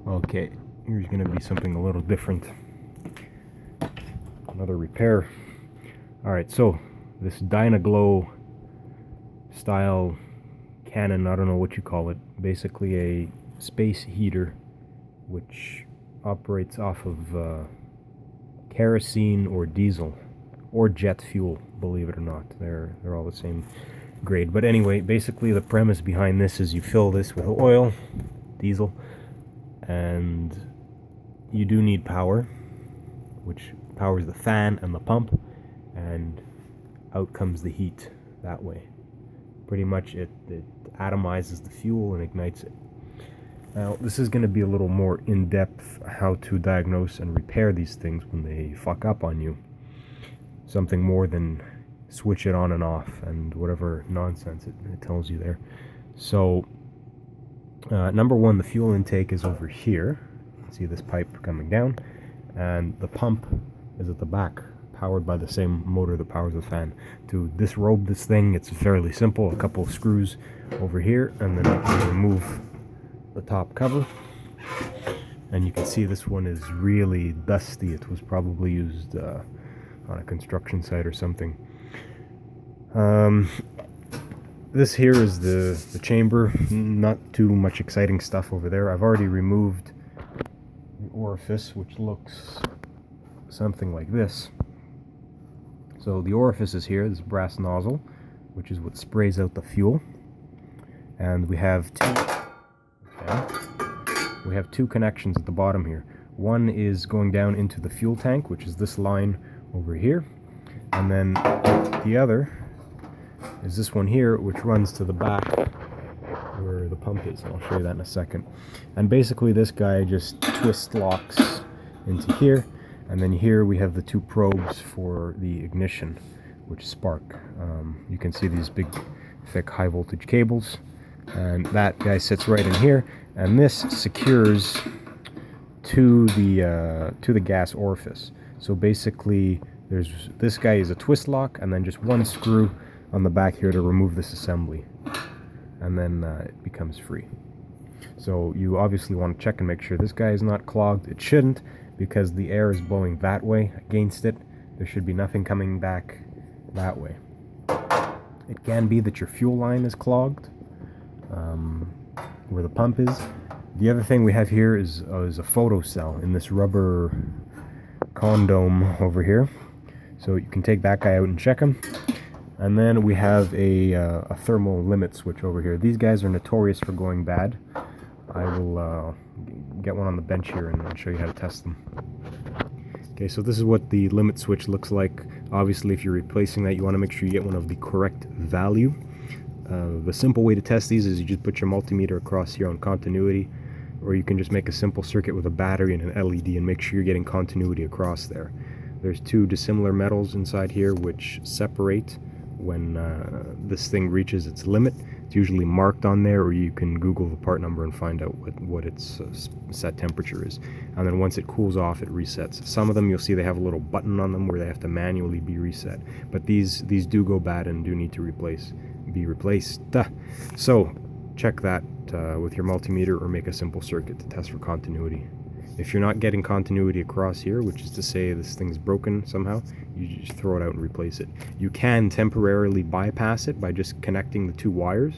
Okay, here's going to be something a little different. Another repair. Alright, so this Dynaglow style cannon, I don't know what you call it, basically a space heater which operates off of kerosene or diesel or jet fuel, believe it or not. They're all the same grade. But anyway, basically the premise behind this is you fill this with oil, diesel, and you do need power, which powers the fan and the pump, and out comes the heat that way. Pretty much it atomizes the fuel and ignites it. Now, this is going to be a little more in-depth how to diagnose and repair these things when they fuck up on you. Something more than switch it on and off and whatever nonsense it tells you there. So, number one, the fuel intake is over here. You can see this pipe coming down, and the pump is at the back, powered by the same motor that powers the fan. To disrobe this thing, it's fairly simple. A couple of screws over here, and then you remove the top cover, and you can see this one is really dusty. It was probably used on a construction site or something. This here is the chamber. Not too much exciting stuff over there. I've already removed the orifice, which looks something like this. So the orifice is here, this brass nozzle, which is what sprays out the fuel. And we have two connections at the bottom here. One is going down into the fuel tank, which is this line over here. And then the other is this one here, which runs to the back where the pump is. I'll show you that in a second. And basically this guy just twist locks into here. And then here we have the two probes for the ignition, which spark. You can see these big, thick, high voltage cables. And that guy sits right in here. And this secures to the gas orifice. So basically, this guy is a twist lock, and then just one screw on the back here to remove this assembly, and then it becomes free. So you obviously want to check and make sure this guy is not clogged. It shouldn't, because the air is blowing that way against it. There should be nothing coming back that way. It can be that your fuel line is clogged, where the pump is. The other thing we have here is a photo cell in this rubber condom over here. So you can take that guy out and check him. And then we have a thermal limit switch over here. These guys are notorious for going bad. I will get one on the bench here and I'll show you how to test them. Okay, so this is what the limit switch looks like. Obviously, if you're replacing that, you want to make sure you get one of the correct value. The simple way to test these is you just put your multimeter across here on continuity, or you can just make a simple circuit with a battery and an LED and make sure you're getting continuity across there. There's two dissimilar metals inside here which separate when this thing reaches its limit. It's usually marked on there, or you can Google the part number and find out what its set temperature is. And then once it cools off, it resets. Some of them you'll see they have a little button on them where they have to manually be reset. But these do go bad and do need to be replaced. So check that with your multimeter, or make a simple circuit to test for continuity. If you're not getting continuity across here, which is to say this thing's broken somehow, you just throw it out and replace it. You can temporarily bypass it by just connecting the two wires.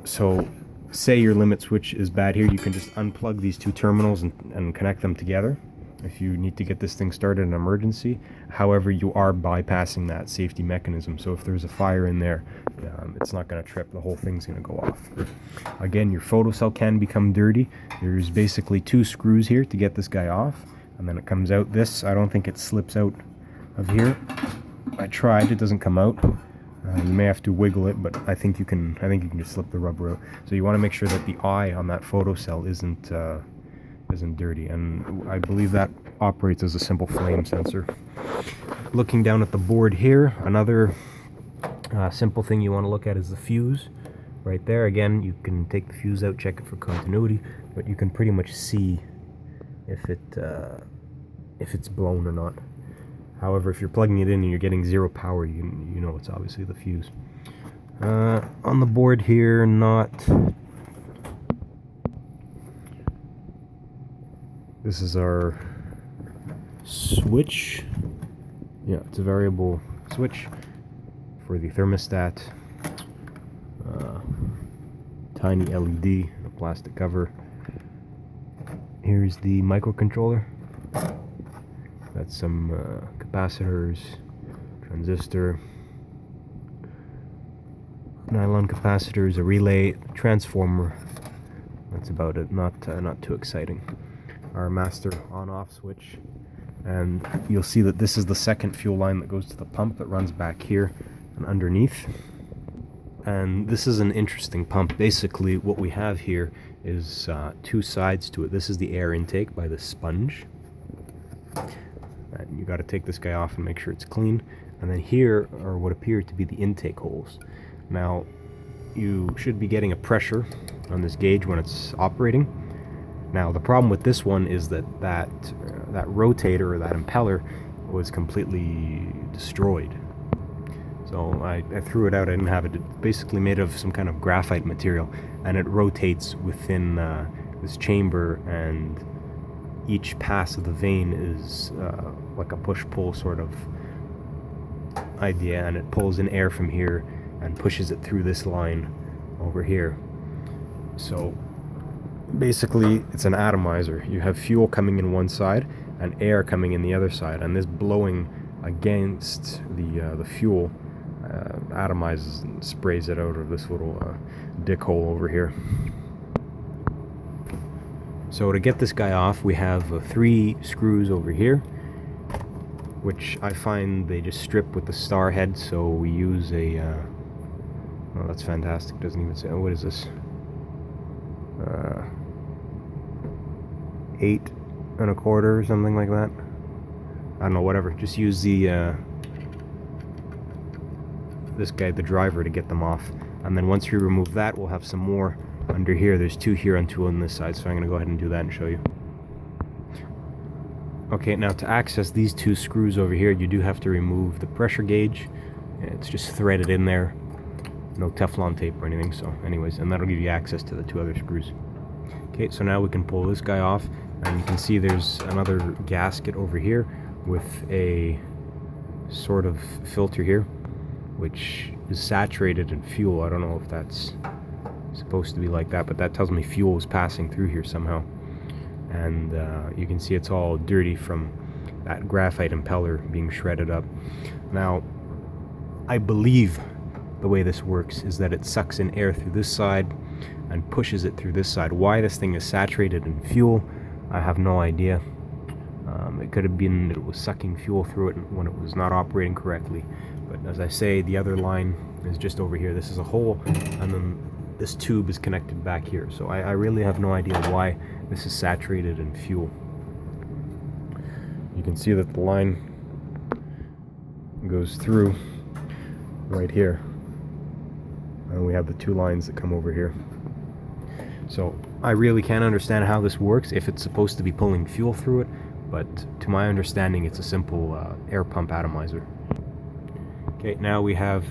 So say your limit switch is bad here, you can just unplug these two terminals and connect them together if you need to get this thing started in an emergency. However, you are bypassing that safety mechanism, so if there's a fire in there, it's not going to trip, the whole thing's going to go off. Again, your photocell can become dirty. There's basically two screws here to get this guy off, and then it comes out. This, I don't think it slips out of here. I tried, it doesn't come out. You may have to wiggle it, but I think you can just slip the rubber out. So you want to make sure that the eye on that photocell isn't dirty, and I believe that operates as a simple flame sensor. Looking down at the board here, another simple thing you want to look at is the fuse right there. Again, you can take the fuse out, check it for continuity, but you can pretty much see if it's blown or not. However, if you're plugging it in and you're getting zero power, you know it's obviously the fuse. On the board here, not This is our switch. Yeah, it's a variable switch for the thermostat. Tiny LED, a plastic cover. Here's the microcontroller. That's some capacitors, transistor, nylon capacitors, a relay, transformer. That's about it. Not too exciting. Our master on-off switch, and you'll see that this is the second fuel line that goes to the pump that runs back here and underneath. And this is an interesting pump. Basically, what we have here is two sides to it. This is the air intake by the sponge. And you got to take this guy off and make sure it's clean. And then here are what appear to be the intake holes. Now, you should be getting a pressure on this gauge when it's operating. Now, the problem with this one is that rotator, or that impeller, was completely destroyed. So I threw it out. I didn't have it. It's basically made of some kind of graphite material, and it rotates within this chamber, and each pass of the vane is like a push-pull sort of idea, and it pulls in air from here and pushes it through this line over here. So basically it's an atomizer. You have fuel coming in one side and air coming in the other side, and this blowing against the fuel atomizes and sprays it out of this little dick hole over here. So to get this guy off, we have 3 screws over here, which I find they just strip with the star head. So we use a oh, that's fantastic. Doesn't even say, oh, what is this? 8 1/4 or something like that. I don't know, whatever. Just use the this guy, the driver, to get them off. And then once we remove that, we'll have some more under here. There's 2 here and 2 on this side, so I'm going to go ahead and do that and show you. Okay, now to access these 2 screws over here, you do have to remove the pressure gauge. It's just threaded in there. No Teflon tape or anything, so anyways, and that'll give you access to the 2 other screws. Okay, so now we can pull this guy off, and you can see there's another gasket over here with a sort of filter here, which is saturated in fuel. I don't know if that's supposed to be like that, but that tells me fuel is passing through here somehow. And you can see it's all dirty from that graphite impeller being shredded up. Now, I believe the way this works is that it sucks in air through this side and pushes it through this side. Why this thing is saturated in fuel, I have no idea. It could have been that it was sucking fuel through it when it was not operating correctly. But as I say, the other line is just over here. This is a hole, and then this tube is connected back here. So I really have no idea why this is saturated in fuel. You can see that the line goes through right here. And we have the 2 lines that come over here. So I really can't understand how this works, if it's supposed to be pulling fuel through it, but to my understanding it's a simple air pump atomizer. Okay, now we have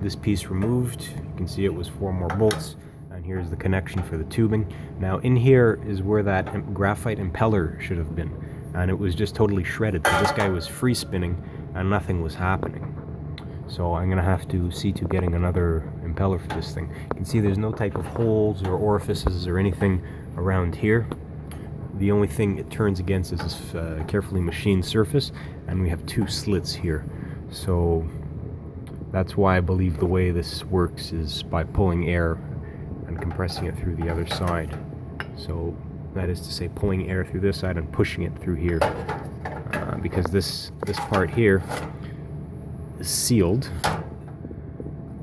this piece removed. You can see it was 4 more bolts, and here's the connection for the tubing. Now in here is where that graphite impeller should have been, and it was just totally shredded. So this guy was free spinning and nothing was happening. So I'm gonna have to see to getting another impeller for this thing. You can see there's no type of holes or orifices or anything around here. The only thing it turns against is this carefully machined surface, and we have 2 slits here. So that's why I believe the way this works is by pulling air and compressing it through the other side. So that is to say, pulling air through this side and pushing it through here, because this part here is sealed.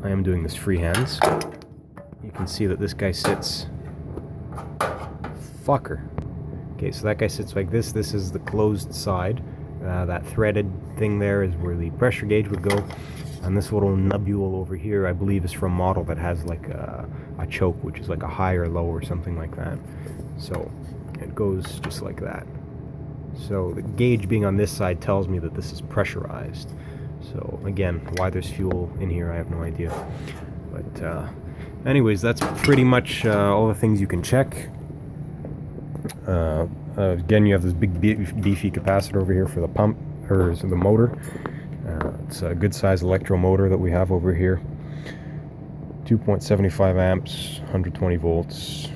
I am doing this freehands. You can see that this guy sits... Fucker. Okay, so that guy sits like this. This is the closed side. That threaded thing there is where the pressure gauge would go. And this little nubule over here, I believe, is from a model that has like a choke, which is like a high or low or something like that. So it goes just like that. So the gauge being on this side tells me that this is pressurized. So again, why there's fuel in here, I have no idea. But anyways, that's pretty much all the things you can check. Again, you have this big beefy capacitor over here for the pump, or the motor. It's a good size electro motor that we have over here. 2.75 amps, 120 volts,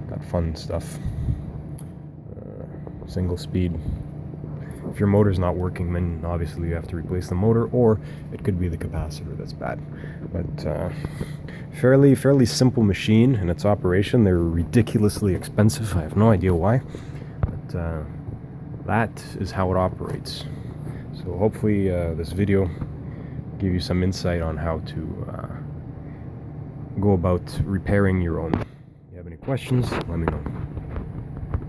that fun stuff. Single speed. If your motor's not working, then obviously you have to replace the motor, or it could be the capacitor that's bad. But fairly simple machine in its operation. They're ridiculously expensive. I have no idea why, but that is how it operates. So hopefully this video give you some insight on how to go about repairing your own. If you have any questions, let me know.